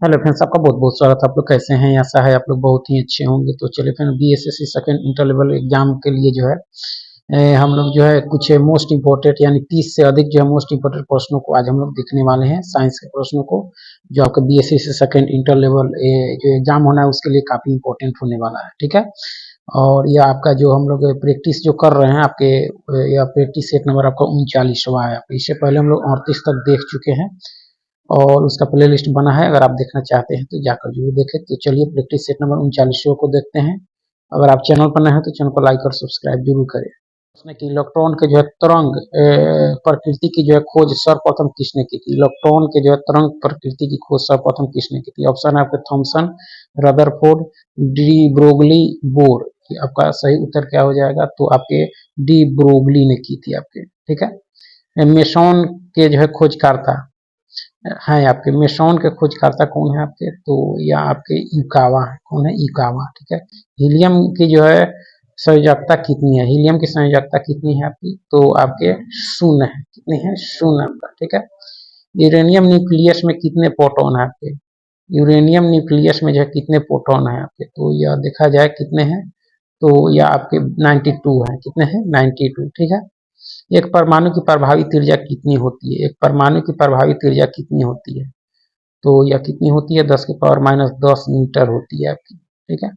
Hello friends, आपका बहुत बहुत स्वागत है। आप लोग कैसे हैं? आशा है आप लोग बहुत ही अच्छे होंगे। तो चलिए friend, BSSC second inter level exam के लिए जो है हम लोग जो है कुछ मोस्ट इम्पोर्टेंट यानी 30 से अधिक जो है मोस्ट इम्पोर्टेंट प्रश्नों को आज हम लोग देखने वाले हैं। साइंस के प्रश्नों को जो आपका बीएसएससी सेकंड इंटर लेवल जो एग्जाम होना है उसके लिए काफी इंपॉर्टेंट होने वाला है। ठीक है, और यह आपका जो हम लोग प्रैक्टिस जो कर रहे हैं आपके यह प्रैक्टिस सेट नंबर आपका 39वां है। इससे पहले हम लोग 38 तक देख चुके हैं और उसका प्लेलिस्ट बना है। अगर आप देखना चाहते हैं तो जाकर जरूर देखें। तो चलिए प्रैक्टिस सेट नंबर 39 को देखते हैं। अगर आप चैनल पर नए हैं तो चैनल को लाइक और सब्सक्राइब जरूर करें। उसने की इलेक्ट्रॉन के जो है तरंग प्रकृति की जो है खोज सर्वप्रथम किसने की थी? इलेक्ट्रॉन के जो है तरंग प्रकृति की खोज सर्वप्रथम किसने की थी? ऑप्शन है आपके Thomson, Rutherford, de Broglie, Bohr. आपका सही उत्तर क्या हो जाएगा? तो आपके डी ब्रोगली ने की थी आपके। ठीक है, मेसॉन के जो है खोजकर्ता है आपके, मेसॉन के खोजकर्ता कौन है आपके? तो या आपके यूकावा है। कौन है? यूकावा। ठीक है, हीलियम की जो है संयोजकता कितनी है? हीलियम की संयोजकता कितनी है आपकी? तो आपके शून्य है। कितनी है? शून्य आपका। ठीक है, यूरेनियम न्यूक्लियस में कितने प्रोटॉन है आपके? यूरेनियम न्यूक्लियस में जो है कितने प्रोटॉन है आपके? तो यह देखा जाए कितने हैं, तो यह आपके 92 है। कितने हैं? 92। ठीक है, एक परमाणु की प्रभावी त्रिज्या कितनी होती है? एक परमाणु की प्रभावी त्रिज्या कितनी होती है? तो यह कितनी होती है? 10⁻10 मीटर होती है आपकी। ठीक है,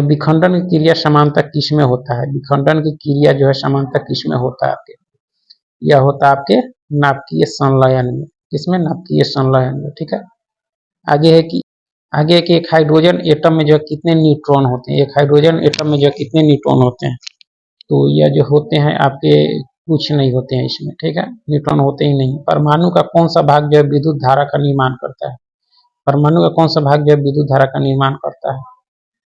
विखंडन की क्रिया समानता किस में होता है? विखंडन की क्रिया जो है समानता किस में होता है आपके? यह होता है आपके नाभिकीय संलयन में। किसमें? नाभिकीय संलयन में। ठीक है, आगे है कि एक हाइड्रोजन एटम में जो है कितने न्यूट्रॉन होते हैं? एक हाइड्रोजन एटम में जो है कितने न्यूट्रॉन होते हैं? तो यह जो होते हैं आपके कुछ नहीं होते हैं इसमें। ठीक है, न्यूट्रॉन होते ही नहीं। परमाणु का कौन सा भाग जो है विद्युत धारा का निर्माण करता है? परमाणु का कौन सा भाग जो है विद्युत धारा का निर्माण करता है?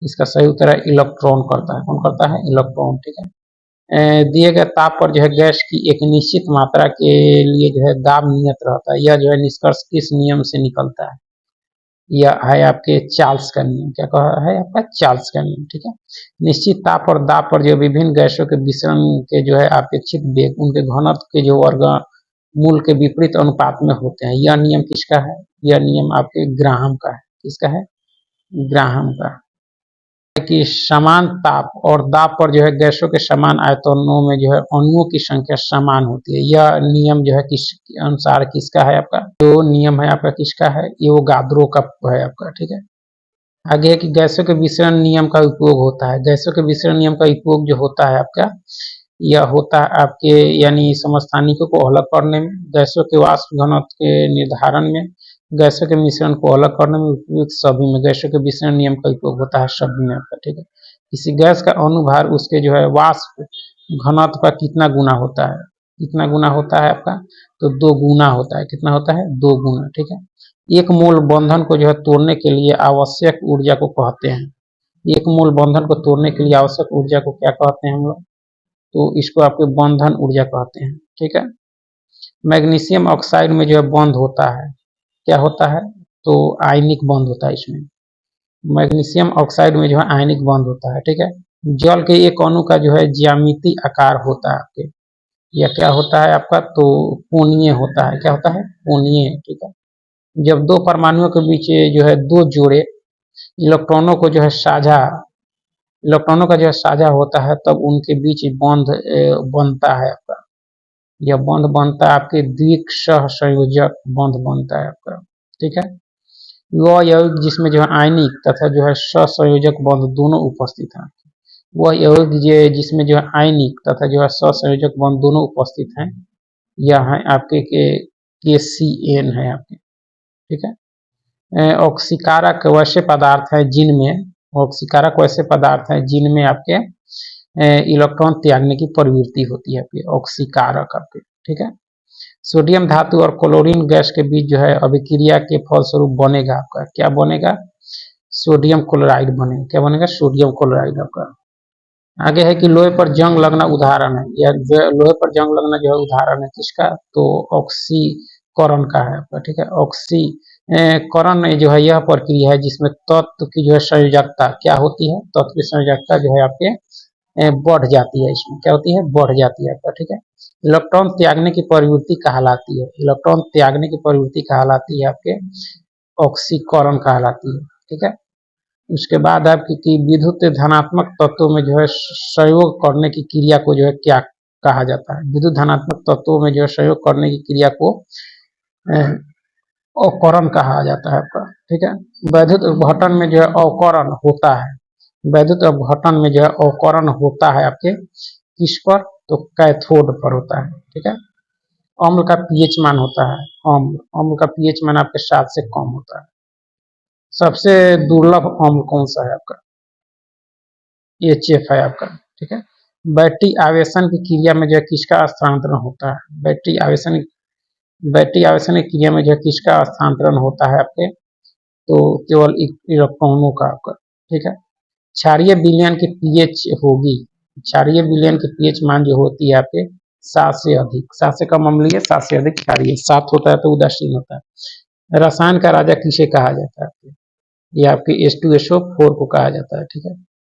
इसका सही उत्तर है इलेक्ट्रॉन करता है। कौन करता है? इलेक्ट्रॉन। ठीक है, दिए गए ताप पर जो है गैस की एक निश्चित मात्रा के लिए जो है दाब नियत रहता है। यह जो है निष्कर्ष किस नियम से निकलता है? यह है आपके चार्ल्स का नियम। क्या कहा है आपका? चार्ल्स का नियम। ठीक है, निश्चित ताप और दाब पर जो विभिन्न गैसों के मिश्रण के जो है अपेक्षित वेग उनके घनत्व के जो वर्ग मूल के विपरीत अनुपात में होते हैं। यह नियम किसका है? यह नियम आपके ग्राहम का है। किसका है? ग्राहम का। कि समान ताप और दाब पर जो है गैसों के समान आयतनों में जो है अणुओं की संख्या समान होती है। यह नियम जो है किस अनुसार किसका है आपका? जो नियम है आपका किसका है? एवोगाद्रो का है आपका। ठीक है, आगे है कि गैसों के विसरण नियम का उपयोग होता है। गैसों के विसरण नियम का उपयोग जो होता है आपका, यह होता है आपके यानी समस्थानिकों को अलग करने में, गैसों के वाष्प घनत्व के निर्धारण में, गैसों के मिश्रण को अलग करने में, उपयुक्त सभी में गैसों के विसरण नियम का उपयोग होता है सभी में आपका। ठीक है, किसी गैस का अनुभार उसके जो है वाष्प घनत्व का कितना गुना होता है? कितना गुना होता है आपका? तो 2 गुना होता है। कितना होता है? 2 गुना। ठीक है, एक मोल बंधन को जो है तोड़ने के लिए आवश्यक ऊर्जा को कहते हैं। एक मोल बंधन को तोड़ने के लिए आवश्यक ऊर्जा को क्या कहते हैं हम लोग? तो इसको आपके बंधन ऊर्जा कहते हैं। ठीक है, मैग्नीशियम ऑक्साइड में जो है बंध होता है, क्या होता है? तो आयनिक बंध होता है इसमें। मैग्नीशियम ऑक्साइड में जो है आयनिक बंध होता है। ठीक है, जल के एक अणु का जो है ज्यामितीय आकार होता है आपके, यह क्या होता है आपका? तो कोणीय होता है। क्या होता है? कोणीय। ठीक है, जब दो परमाणुओं के बीच जो है दो जोड़े इलेक्ट्रॉनों को जो है साझा इलेक्ट्रॉनों का जो है साझा होता है तब उनके बीच बंध बनता है आपका। यह बंध बनता है आपके द्विसह संयोजक बंध बनता है आपका। ठीक है, वह यौगिक जिसमें जो है आयनिक तथा जो है सहसंयोजक बंध दोनों उपस्थित हैं। वह यौगिक जिसमें जो है आयनिक तथा जो है सहसंयोजक बंध दोनों उपस्थित हैं, यह है आपके KCN है आपके। ठीक है, ऑक्सीकारक वैसे पदार्थ है जिनमें ऑक्सीकारक वैसे पदार्थ है जिनमें आपके इलेक्ट्रॉन त्यागने की प्रवृत्ति होती है आपके ऑक्सीकारक आपके। ठीक है, सोडियम धातु और क्लोरीन गैस के बीच जो है अभिक्रिया के फलस्वरूप बनेगा आपका, क्या बनेगा? सोडियम क्लोराइड बनेगा। क्या बनेगा? सोडियम क्लोराइड आपका। आगे है कि लोहे पर जंग लगना उदाहरण है, या लोहे पर जंग लगना जो है उदाहरण है किसका? तो ऑक्सीकरण का है आपका। ठीक है, ऑक्सीकरण जो है यह प्रक्रिया है जिसमें तत्व की जो है संयोजकता क्या होती है? तत्व की संयोजकता जो है आपके बढ़ जाती है। इसमें क्या होती है? बढ़ जाती है आपका। ठीक है, इलेक्ट्रॉन त्यागने की प्रवृत्ति कहलाती है, इलेक्ट्रॉन त्यागने की प्रवृत्ति कहलाती है आपके ऑक्सीकरण कहलाती है। ठीक है, उसके बाद आपकी की विद्युत धनात्मक तत्वों में जो है सहयोग करने की क्रिया को जो है क्या कहा जाता है? विद्युत धनात्मक तत्वों में जो है सहयोग करने की क्रिया को अवकरण कहा जाता है आपका। ठीक है, वैद्युत अपघटन में जो है अवकरण होता है, वैद्युत अपघटन में जो है अवकरण होता है आपके किस पर? तो कैथोड पर होता है। ठीक है, अम्ल का पीएच मान होता है, अम्ल का पीएच मान आपके 7 से कम होता है। सबसे दुर्लभ अम्ल कौन सा है आपका? HF है आपका। ठीक है, बैटरी आवेशन की क्रिया में जो है किसका स्थानांतरण होता है? बैटरी आवेशन की क्रिया में जो है किसका स्थानांतरण होता है आपके? तो केवल इलेक्ट्रॉनों का आपका। ठीक है, क्षारीय विलयन की पीएच होगी, क्षारीय विलयन की पीएच मान जो होती है आपके 7 से अधिक, 7 से कम अम्लीय, 7 से अधिक क्षारीय, 7 होता है तो उदासीन होता है। रसायन का राजा किसे कहा जाता है? ये आपके H2SO4 को कहा जाता है। ठीक है,